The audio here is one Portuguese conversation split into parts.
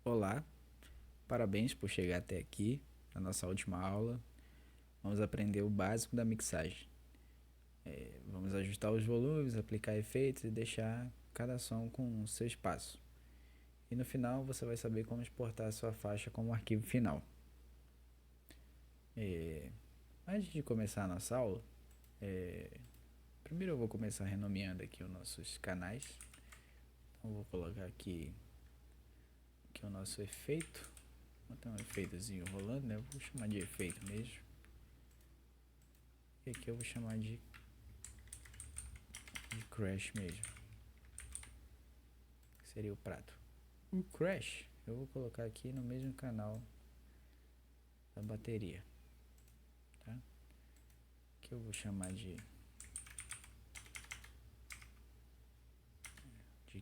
Olá, parabéns por chegar até aqui, na nossa última aula. Vamos aprender o básico da mixagem. Vamos ajustar os volumes, aplicar efeitos e deixar cada som com o seu espaço. E no final você vai saber como exportar a sua faixa como arquivo final. Antes de começar a nossa aula, primeiro eu vou começar renomeando aqui os nossos canais. Então vou colocar aqui o nosso efeito. Vou ter um efeitozinho rolando, né? Eu vou chamar de efeito mesmo. E aqui eu vou chamar de crash mesmo, que seria o prato. O crash eu vou colocar aqui no mesmo canal da bateria, tá? Que eu vou chamar de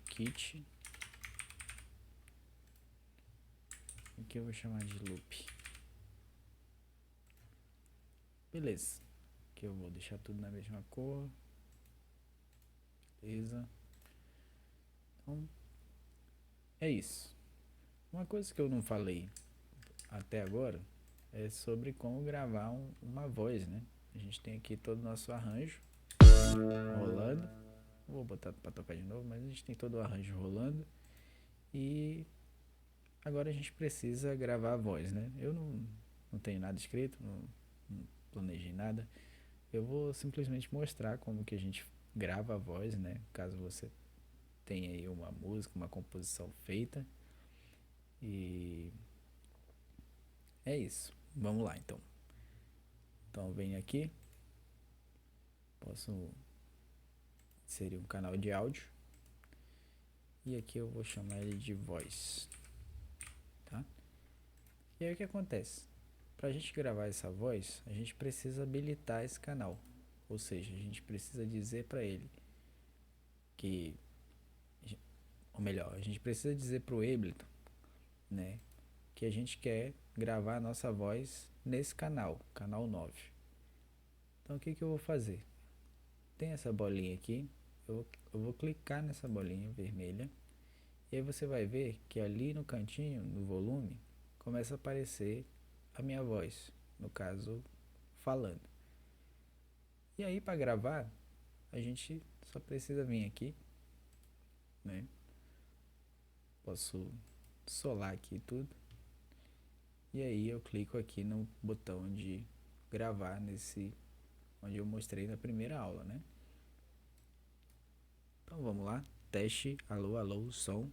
kit. Aqui eu vou chamar de loop. Beleza. Aqui eu vou deixar tudo na mesma cor. Beleza. Então, é isso. Uma coisa que eu não falei até agora é sobre como gravar uma voz, né? A gente tem aqui todo o nosso arranjo rolando. Vou botar para tocar de novo, mas a gente tem todo o arranjo rolando. E agora a gente precisa gravar a voz, né? Eu não tenho nada escrito, não planejei nada. Eu vou simplesmente mostrar como que a gente grava a voz, né? Caso você tenha aí uma música, uma composição feita. E é isso. Vamos lá, então. Então, eu venho aqui. Posso inserir um canal de áudio. E aqui eu vou chamar ele de voz. Tá? E aí o que acontece? Para a gente gravar essa voz, a gente precisa habilitar esse canal. Ou seja, a gente precisa dizer para ele que... Ou melhor, a gente precisa dizer para o Ableton, né, que a gente quer gravar a nossa voz nesse canal, canal 9. Então o que eu vou fazer? Tem essa bolinha aqui, eu vou clicar nessa bolinha vermelha, e aí você vai ver que ali no cantinho, no volume, começa a aparecer a minha voz, no caso, falando. E aí para gravar, a gente só precisa vir aqui, né? Posso solar aqui tudo. E aí eu clico aqui no botão de gravar nesse onde eu mostrei na primeira aula, né? Então vamos lá. Teste, alô, alô, som,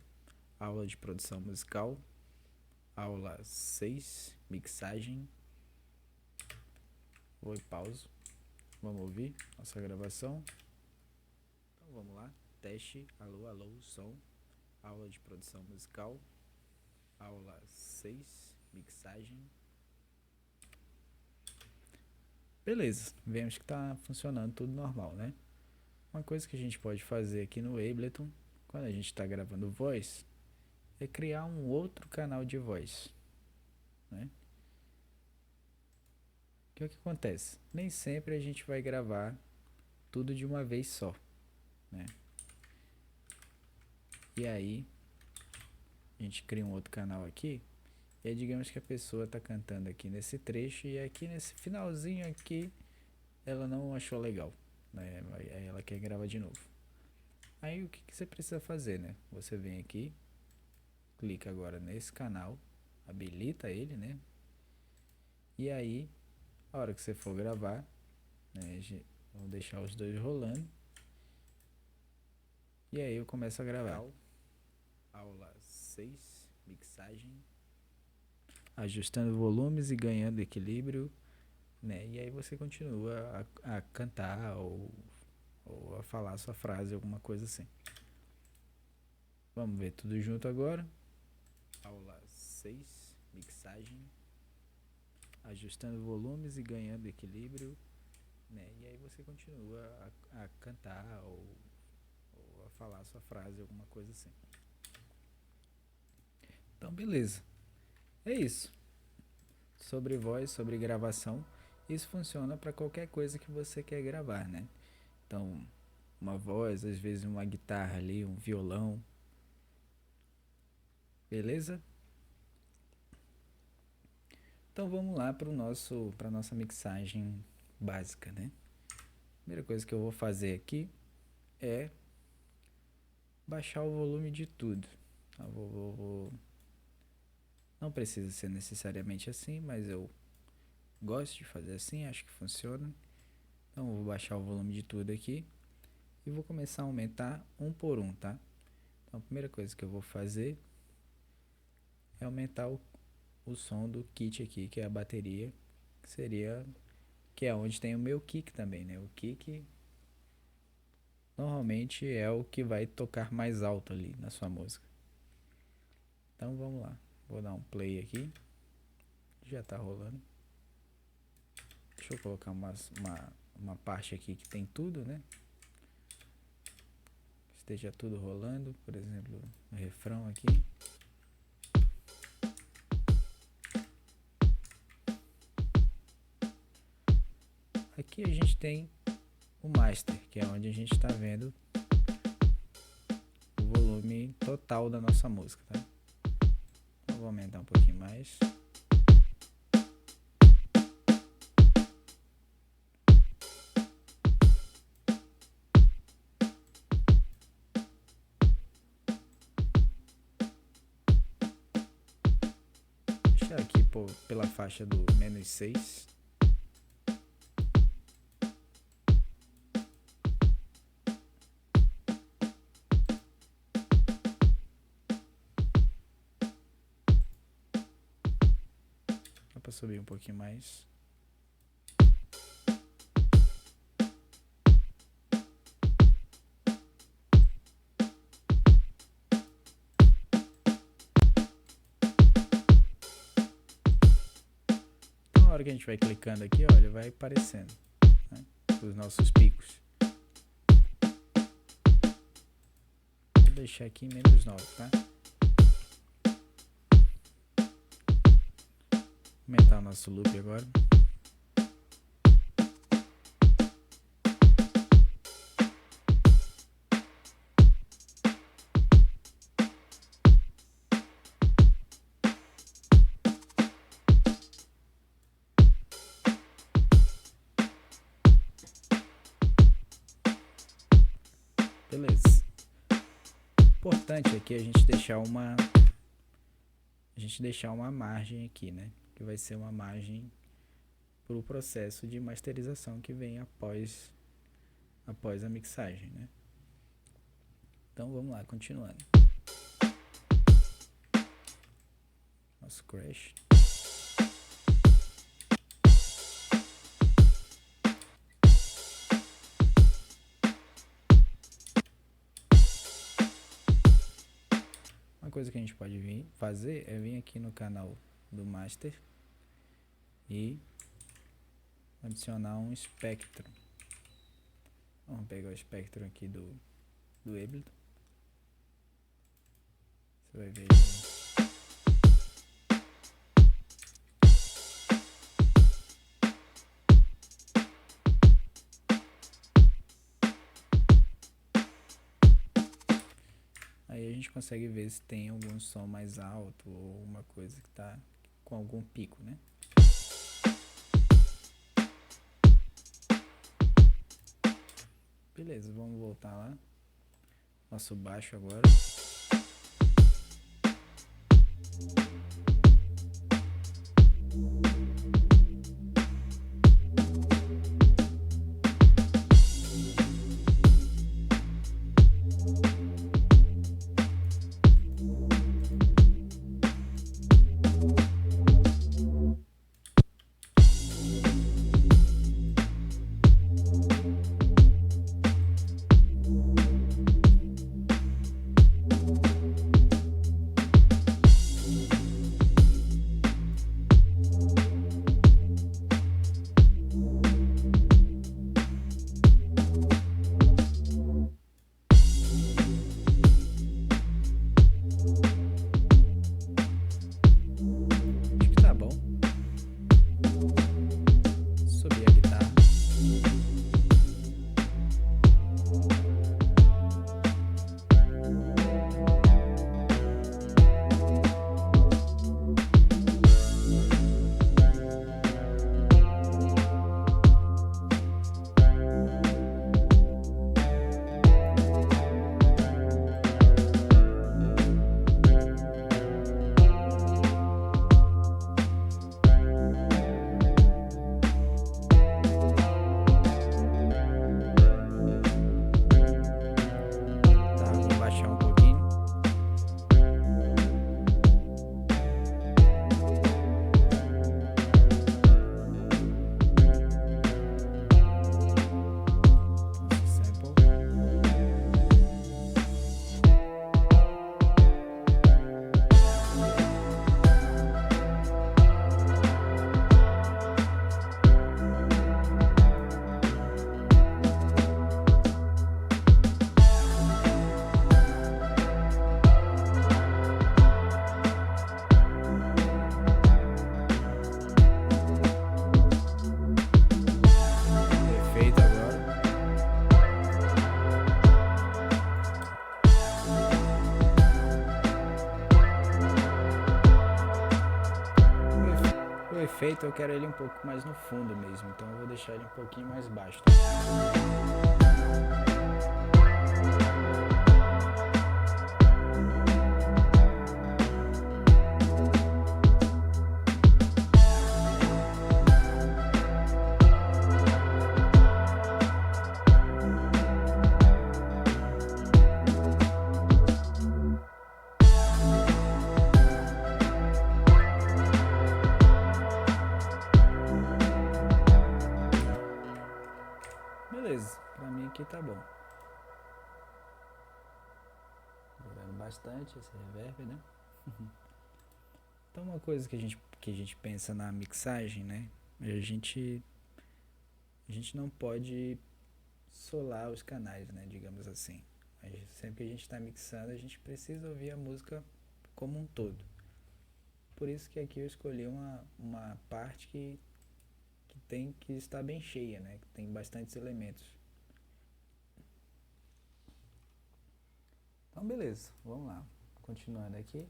aula de produção musical, aula 6, mixagem. Vou e pauso. Vamos ouvir nossa gravação. Então vamos lá. Teste, alô, alô, som, aula de produção musical, aula 6, mixagem. Beleza, vemos que está funcionando tudo normal, né? Uma coisa que a gente pode fazer aqui no Ableton, quando a gente está gravando voz, é criar um outro canal de voz, né? O que acontece? Nem sempre a gente vai gravar tudo de uma vez só, né? E aí a gente cria um outro canal aqui, e aí digamos que a pessoa está cantando aqui nesse trecho, e aqui nesse finalzinho aqui ela não achou legal, né? Aí ela quer gravar de novo. Aí o que você precisa fazer, né? Você vem aqui, clica agora nesse canal, habilita ele, né? E aí, a hora que você for gravar, né, vou deixar os dois rolando. E aí eu começo a gravar. Aula 6, mixagem. Ajustando volumes e ganhando equilíbrio, né? E aí você continua a cantar ou a falar a sua frase, alguma coisa assim. Vamos ver tudo junto agora. Aula 6, mixagem. Ajustando volumes e ganhando equilíbrio, né? E aí você continua a cantar ou a falar a sua frase, alguma coisa assim. Então, beleza. É isso. Sobre voz, sobre gravação, isso funciona para qualquer coisa que você quer gravar, né? Então, uma voz, às vezes uma guitarra ali, um violão. Beleza? Então vamos lá para nossa mixagem básica, né? Primeira coisa que eu vou fazer aqui é baixar o volume de tudo. Não precisa ser necessariamente assim, mas eu gosto de fazer assim, acho que funciona. Então eu vou baixar o volume de tudo aqui e vou começar a aumentar um por um, tá? Então a primeira coisa que eu vou fazer é aumentar o som do kit aqui, que é a bateria, que é onde tem o meu kick também, né? O kick normalmente é o que vai tocar mais alto ali na sua música. Então vamos lá, vou dar um play aqui, já tá rolando. Deixa eu colocar uma parte aqui que tem tudo, né? Esteja tudo rolando, por exemplo, o refrão aqui. Aqui a gente tem o master, que é onde a gente está vendo o volume total da nossa música, tá? Eu vou aumentar um pouquinho mais. Deixar aqui pela faixa do -6. Dá para subir um pouquinho mais. Então, na hora que a gente vai clicando aqui, olha, vai aparecendo, né, os nossos picos. Vou deixar aqui em -9, tá? Aumentar o nosso loop agora. Beleza. Importante aqui a gente deixar uma margem aqui, né? Que vai ser uma margem para o processo de masterização que vem após a mixagem, né? Então vamos lá, continuando. Nosso crash. Uma coisa que a gente pode fazer é vir aqui no canal do master e adicionar um espectro. Vamos pegar o espectro aqui do Ableton. Você vai ver aí. Aí a gente consegue ver se tem algum som mais alto ou uma coisa que está com algum pico, né? Beleza, vamos voltar lá. Nosso baixo agora. efeito eu quero ele um pouco mais no fundo mesmo, então eu vou deixar ele um pouquinho mais baixo. Beleza, pra mim aqui tá bom. Melhorando bastante esse reverb, né? Então uma coisa que a gente pensa na mixagem, né? A gente não pode solar os canais, né? Digamos assim. Sempre que a gente está mixando, a gente precisa ouvir a música como um todo. Por isso que aqui eu escolhi uma parte que está bem cheia, né? Que tem bastantes elementos. Então beleza, vamos lá. Continuando aqui,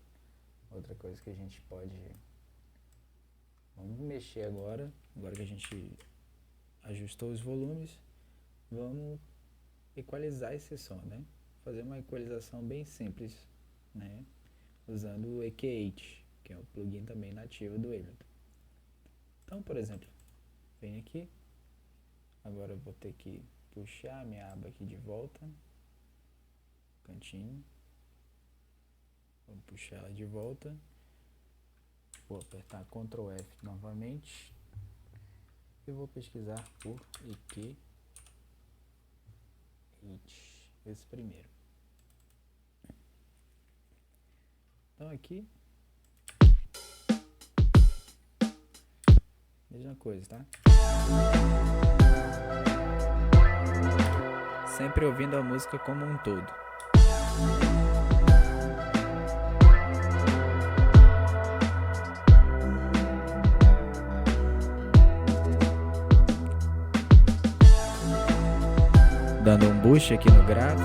outra coisa que a gente pode... Vamos mexer agora que a gente ajustou os volumes, vamos equalizar esse som, né? Fazer uma equalização bem simples, né? Usando o EQ8, que é o plugin também nativo do Ableton. Então, por exemplo, vem aqui, agora eu vou ter que puxar a minha aba aqui de volta, cantinho, vou puxar ela de volta, vou apertar Ctrl F novamente e vou pesquisar por EQ8, esse primeiro. Então aqui, mesma coisa, tá? Sempre ouvindo a música como um todo. Dando um boost aqui no grave.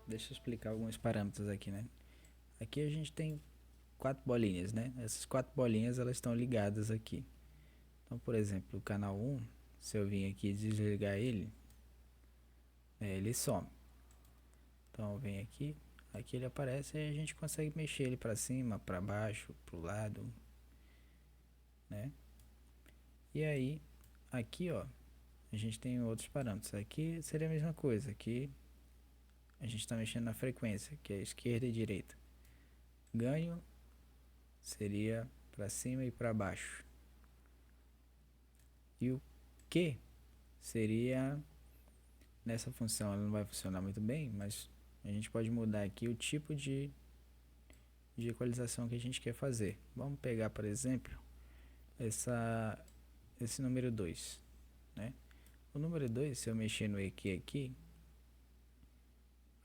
Deixa eu explicar alguns parâmetros aqui, né? Aqui a gente tem 4 bolinhas, né? Essas 4 bolinhas, elas estão ligadas aqui. Então, por exemplo, o canal 1, se eu vir aqui e desligar ele, ele some. Então, eu venho aqui, aqui ele aparece e a gente consegue mexer ele para cima, para baixo, para o lado, né? E aí, aqui, ó, a gente tem outros parâmetros. Aqui seria a mesma coisa, aqui a gente está mexendo na frequência, que é esquerda e direita. Ganho seria para cima e para baixo. E o Q seria, nessa função ela não vai funcionar muito bem, mas a gente pode mudar aqui o tipo de equalização que a gente quer fazer. Vamos pegar, por exemplo, esse número 2, né? O número 2, se eu mexer no EQ aqui,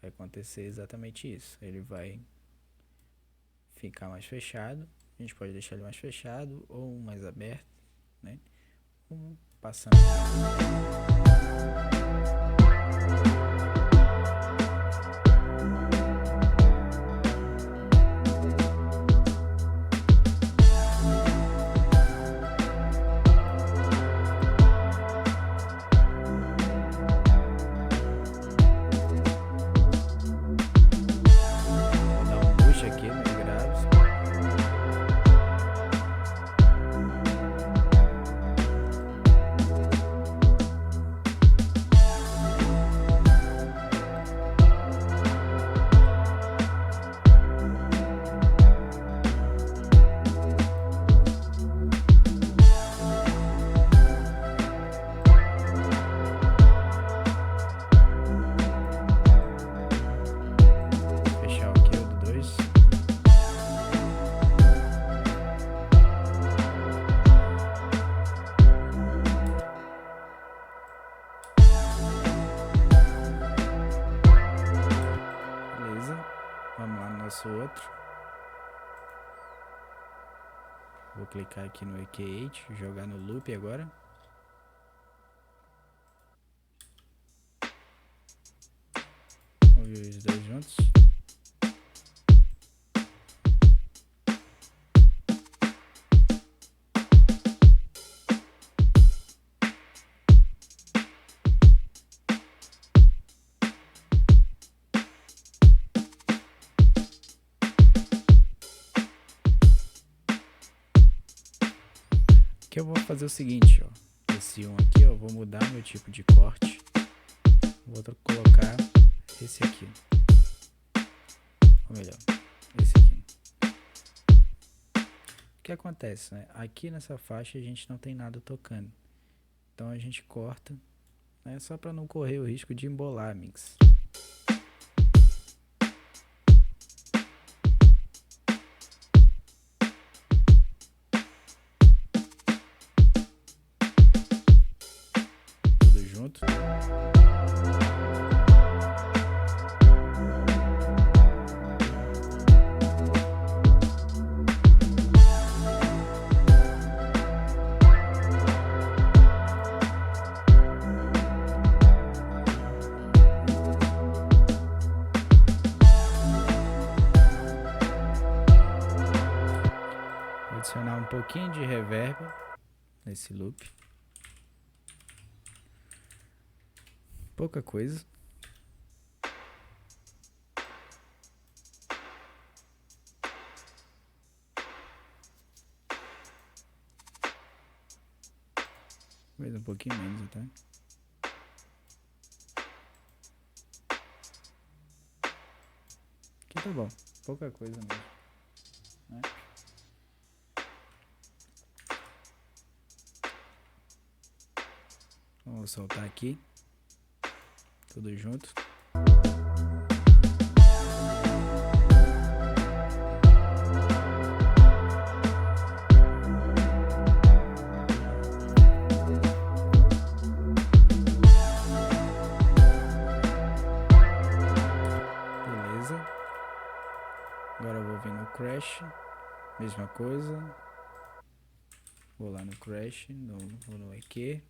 vai acontecer exatamente isso. Ele vai ficar mais fechado. A gente pode deixar ele mais fechado ou mais aberto, né? Passando. faço outro. Vou clicar aqui no EQ8, jogar no loop agora. Vou ver os dois juntos. Aqui eu vou fazer o seguinte, ó. Esse um aqui, ó, vou mudar meu tipo de corte. Vou colocar esse aqui. Ou melhor, esse aqui. O que acontece, né? Aqui nessa faixa a gente não tem nada tocando. Então a gente corta, né? Só para não correr o risco de embolar a mix. Tudo junto. Adicionar um pouquinho de reverb nesse loop. Pouca coisa. Talvez um pouquinho menos até. Aqui tá bom. Pouca coisa mesmo, né? Vamos soltar aqui. Tudo junto. Beleza. Agora eu vou vir no Crash. Mesma coisa. Vou lá no Crash. Vou no EQ.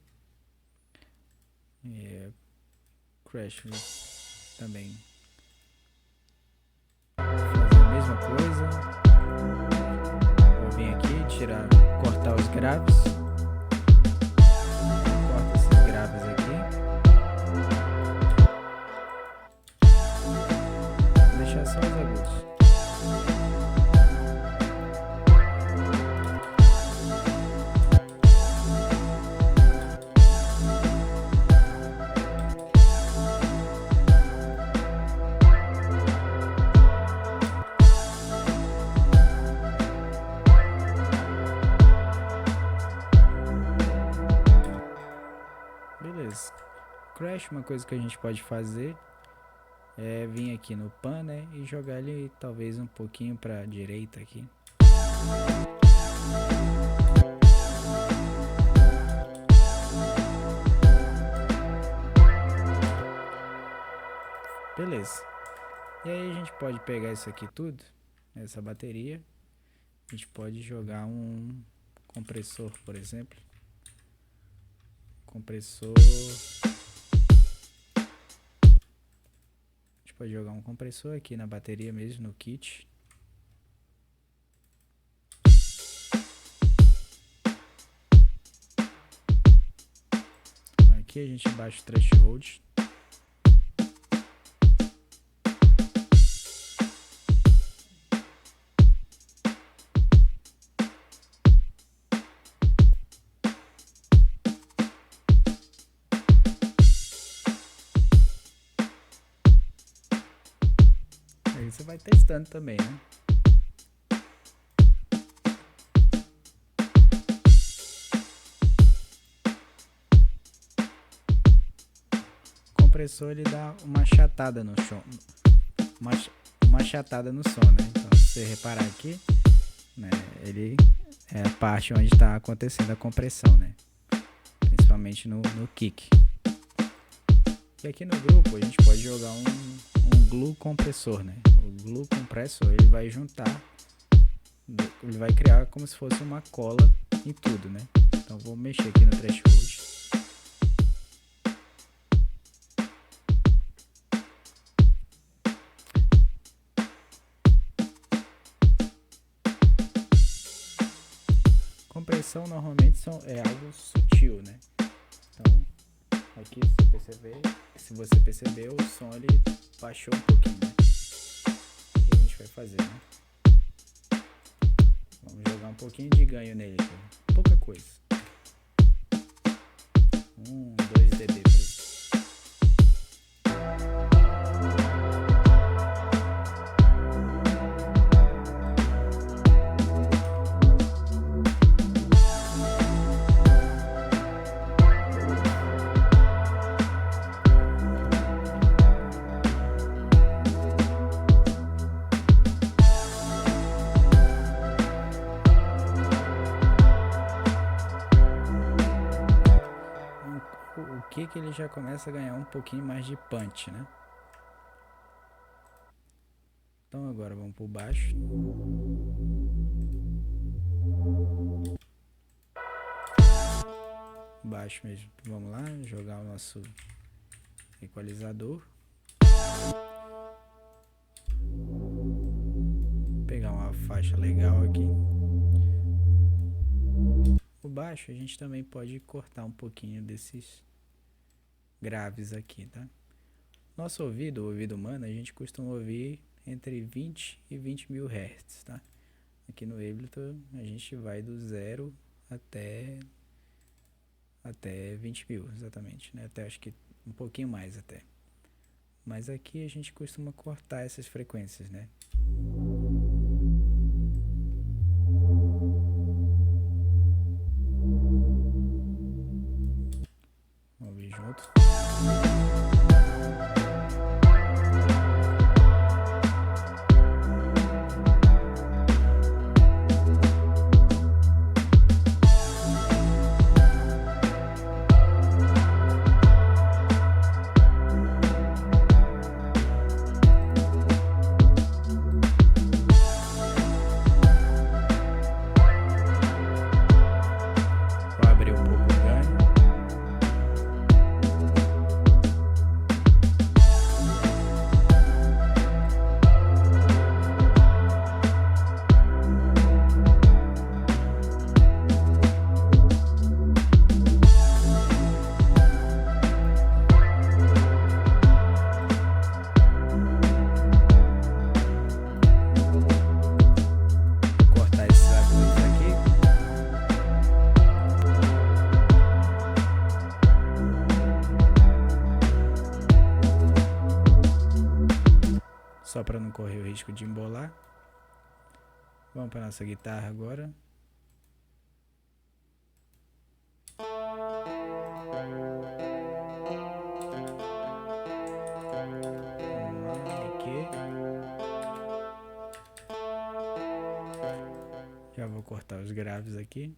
Crash também fazer a mesma coisa. Vou vir aqui, cortar os graves. Corta esses graves aqui. Vou deixar só os agudos. Beleza. Crash, uma coisa que a gente pode fazer é vir aqui no pan, né, e jogar ele talvez um pouquinho para direita aqui. Beleza. E aí a gente pode pegar isso aqui tudo, essa bateria, a gente pode jogar um compressor, por exemplo. Compressor. A gente pode jogar um compressor aqui na bateria mesmo, no kit. Aqui a gente baixa o threshold. Aí você vai testando também, né? O compressor ele dá uma achatada no som, uma achatada no som, né? Então, se você reparar aqui, né, ele é a parte onde está acontecendo a compressão, né? Principalmente no kick. E aqui no grupo a gente pode jogar um glue compressor, né? O glue compressor, ele vai juntar, ele vai criar como se fosse uma cola em tudo, né? Então vou mexer aqui no threshold. Compressão normalmente é algo sutil, né? Então aqui se você perceber, o som ele baixou um pouquinho, né? O que a gente vai fazer, né? Vamos jogar um pouquinho de ganho nele aqui, pouca coisa. 2 dB, por exemplo. Que ele já começa a ganhar um pouquinho mais de punch, né? Então agora vamos por baixo. Baixo mesmo. Vamos lá, jogar o nosso equalizador. Pegar uma faixa legal aqui. O baixo a gente também pode cortar um pouquinho desses graves aqui, tá? Nosso ouvido, o ouvido humano, a gente costuma ouvir entre 20 e 20 mil Hz, tá? Aqui no Ableton a gente vai do 0 até 20 mil, exatamente, né? Até acho que um pouquinho mais até. Mas aqui a gente costuma cortar essas frequências, né? Vamos ver juntos. Só para não correr o risco de embolar. Vamos para nossa guitarra agora. Vamos lá, aqui. Já vou cortar os graves aqui.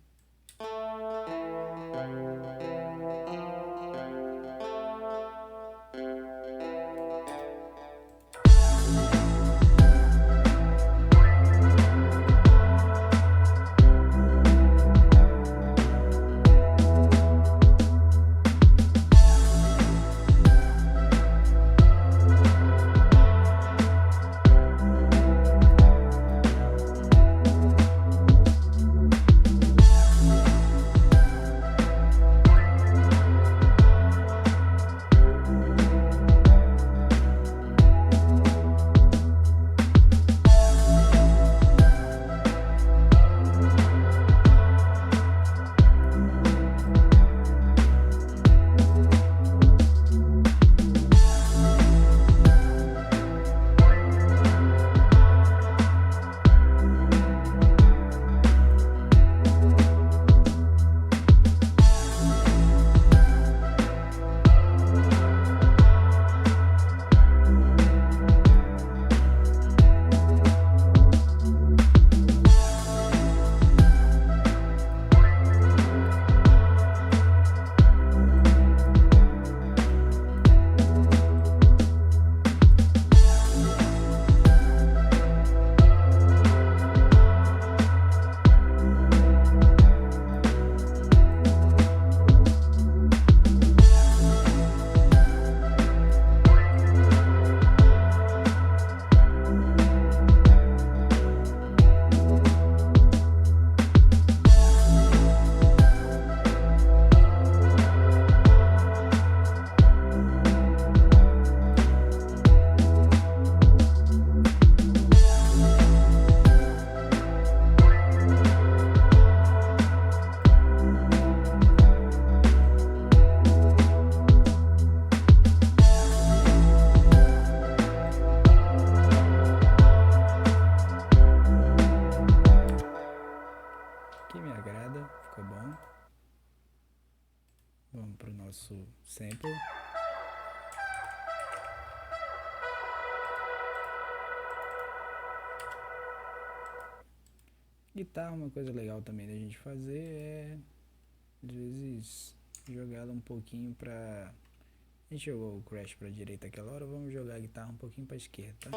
Vamos para o nosso sample. Guitarra, uma coisa legal também da gente fazer é, às vezes, jogar ela um pouquinho pra... A gente jogou o Crash pra direita aquela hora, vamos jogar a guitarra um pouquinho pra esquerda, tá?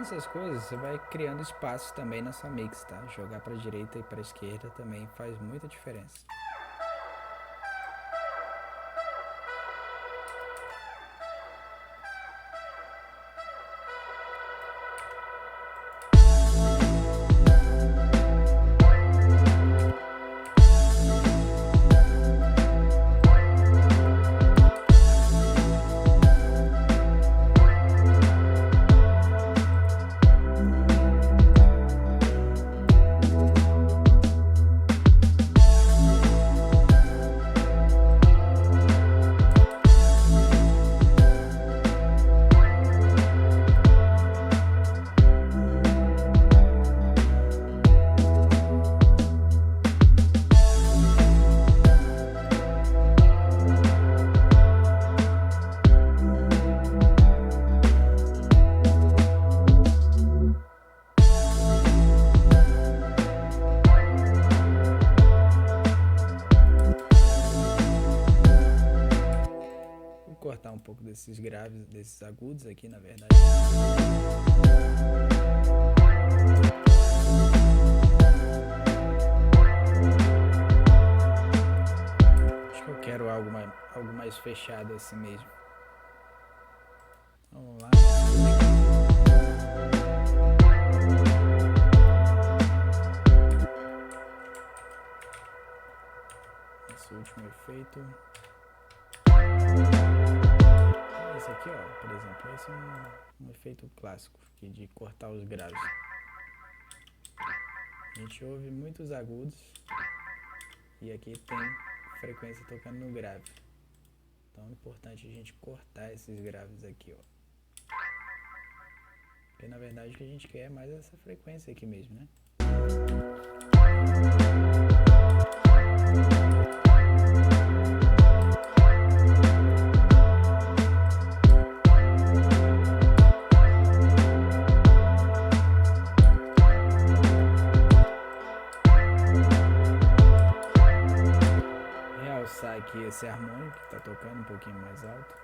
Essas coisas você vai criando espaço também na sua mix, tá? Jogar pra direita e pra esquerda também faz muita diferença. Cortar um pouco desses graves, desses agudos aqui, na verdade. Acho que eu quero algo mais fechado assim mesmo. Vamos lá. Esse último efeito. Esse aqui, ó, por exemplo, esse é um efeito clássico aqui de cortar os graves. A gente ouve muitos agudos e aqui tem frequência tocando no grave. Então é importante a gente cortar esses graves aqui, ó. Porque na verdade o que a gente quer é mais essa frequência aqui mesmo, né? Realçar aqui esse harmônico que tá tocando um pouquinho mais alto.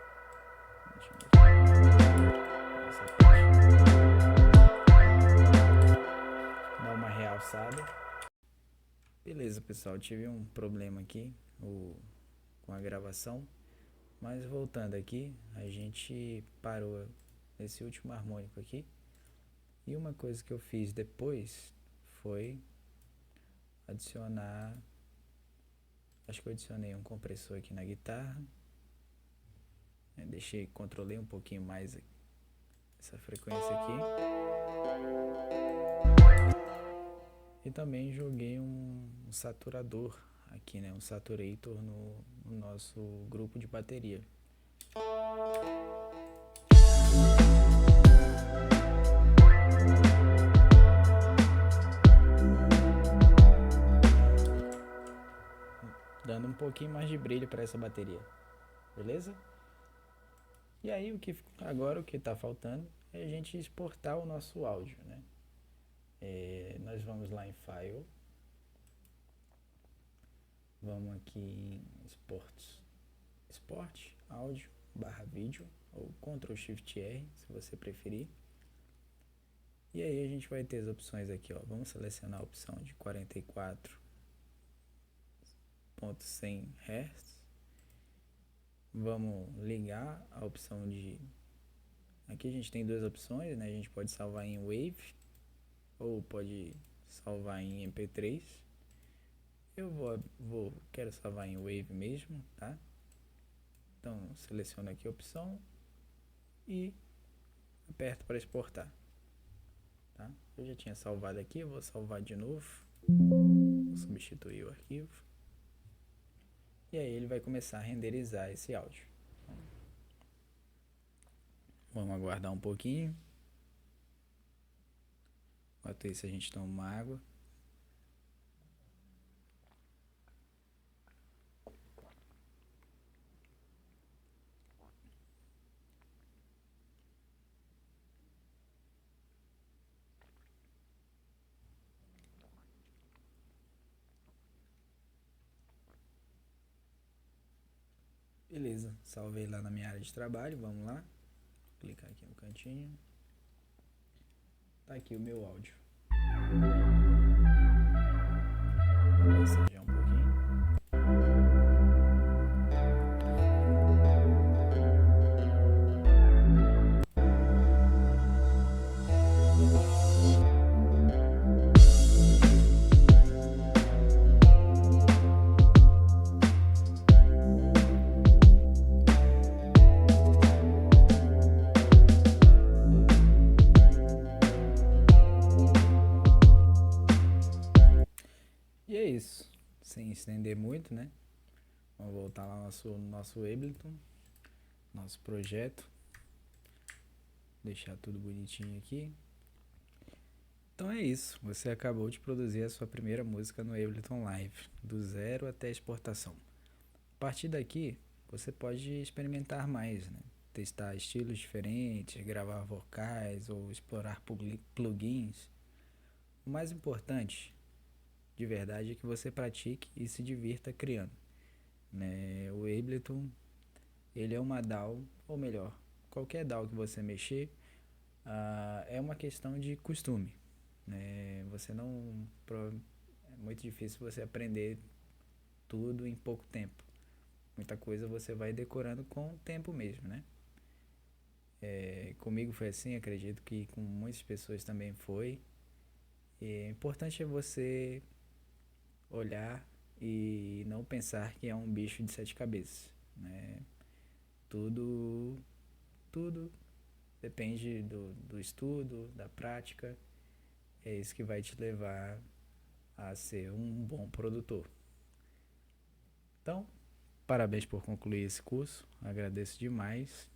Essa parte. Dá uma realçada. Beleza, pessoal, tive um problema aqui com a gravação, mas voltando aqui, a gente parou nesse último harmônico aqui, e uma coisa que eu fiz depois foi adicionar, acho que eu adicionei um compressor aqui na guitarra, controlei um pouquinho mais essa frequência aqui, e também joguei um saturador aqui, né, um saturator no nosso grupo de bateria. Dando um pouquinho mais de brilho para essa bateria, beleza? E aí agora o que está faltando é a gente exportar o nosso áudio, né? Nós vamos lá em File, vamos aqui em Export, áudio, /vídeo, ou Ctrl Shift R, se você preferir. E aí a gente vai ter as opções aqui, ó. Vamos selecionar a opção de 44.100 Hz. Vamos ligar a opção de... Aqui a gente tem duas opções, né? A gente pode salvar em Wave ou pode salvar em MP3. Eu quero salvar em Wave mesmo, tá? Então seleciono aqui a opção e aperto para exportar. tá? Eu já tinha salvado aqui, eu vou salvar de novo. Vou substituir o arquivo. E aí ele vai começar a renderizar esse áudio. Vamos aguardar um pouquinho. Enquanto isso a gente toma uma água. Beleza, salvei lá na minha área de trabalho, vamos lá. Clicar aqui no cantinho. Tá aqui o meu áudio. Vou massagear um pouquinho. E é isso, sem estender muito, né? Vamos voltar lá no nosso Ableton, nosso projeto. Deixar tudo bonitinho aqui. Então é isso, você acabou de produzir a sua primeira música no Ableton Live, do zero até a exportação. A partir daqui, você pode experimentar mais, né? Testar estilos diferentes, gravar vocais ou explorar plugins. O mais importante, de verdade, é que você pratique e se divirta criando, né? O Ableton, ele é uma DAW, ou melhor, qualquer DAW que você mexer, é uma questão de costume, né? É muito difícil você aprender tudo em pouco tempo. Muita coisa você vai decorando com o tempo mesmo, né? Comigo foi assim, acredito que com muitas pessoas também foi. E o importante é você olhar e não pensar que é um bicho de sete cabeças, né? Tudo, tudo depende do estudo, da prática. É isso que vai te levar a ser um bom produtor. Então, parabéns por concluir esse curso, agradeço demais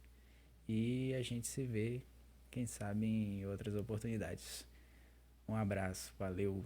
e a gente se vê, quem sabe, em outras oportunidades. Um abraço, valeu!